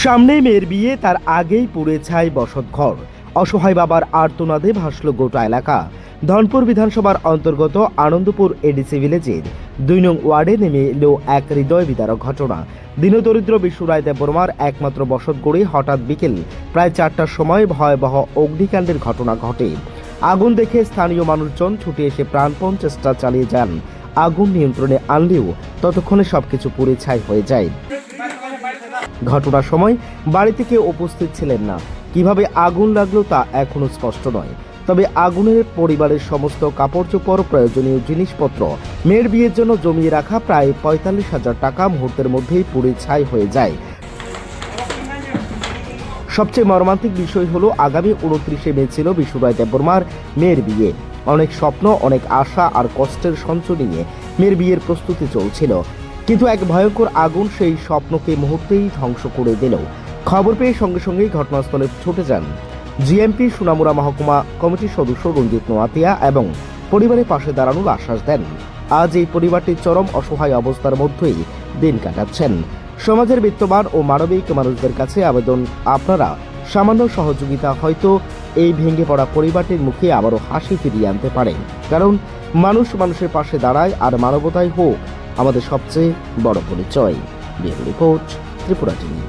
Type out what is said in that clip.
সামনেই মেয়ের বিয়ে, তার আগেই পুড়ে ছাই বসতঘর। অসহায় বাবার আর্তনাদে ভাসল গোটা এলাকা। ধনপুর বিধানসভার অন্তর্গত আনন্দপুর এডিসি ভিলেজের ২ নং ওয়ার্ডে নেমে এলো এক হৃদয় বিদারক ঘটনা। দীনদরিদ্র বিশ্বরায় দেববর্মার একমাত্র বসতঘরে হঠাৎ বিকেল প্রায় ৪টার সময় ভয়াবহ অগ্নিকাণ্ডের ঘটনা ঘটে। আগুন দেখে স্থানীয় মানুষজন ছুটে এসে প্রাণপণ চেষ্টা চালিয়ে যান আগুন নিয়ন্ত্রণে আনলেও ততক্ষণে সবকিছু পুড়ে ছাই হয়ে যায়। ঘটনার সময় বাড়িতে কেউ উপস্থিত ছিলেন না। কিভাবে আগুন লাগলো তা এখনো স্পষ্ট নয়। তবে আগুনের পরিবারের সমস্ত কাপড় চোপড়, প্রয়োজনীয় জিনিসপত্র, মেয়ের বিয়ের জন্য জমিয়ে রাখা প্রায় ৪৫,০০০ টাকা মুহূর্তের মধ্যেই পুড়ে ছাই হয়ে যায়। সবচেয়ে মর্মান্তিক বিষয় হলো আগামী ২৯শে মে ছিল বিশ্বরায় দেববর্মার মেয়ের বিয়ে। অনেক স্বপ্ন, অনেক আশা আর কষ্টের সঞ্চয় নিয়ে মেয়ের বিয়ের প্রস্তুতি চলছিল, কিন্তু এক ভয়ঙ্কর আগুন সেই স্বপ্নকে মুহূর্তেই ধ্বংস করে দিল। খবর পেয়ে সঙ্গে সঙ্গেই ঘটনাস্থলে ছুটে যান জিএমপি সোনামুড়া মহকুমা কমিটির সদস্য রঞ্জিত নোয়াতিয়া এবং পরিবারের পাশে দাঁড়ানোর আশ্বাস দেন। আজ এই পরিবারটি চরম অসহায় অবস্থার মধ্যেই দিন কাটাচ্ছেন। সমাজের বিত্তবান ও মানবিক মানুষদের কাছে আবেদন, আপনারা সামান্য সহযোগিতা হয়তো এই ভেঙে পড়া পরিবারটির মুখে আবারও হাসি ফিরিয়ে আনতে পারেন। কারণ মানুষ মানুষের পাশে দাঁড়ায়, আর মানবতাই হোক আমাদের সবচেয়ে বড় পরিচয়। Bureau report, Tripura TV.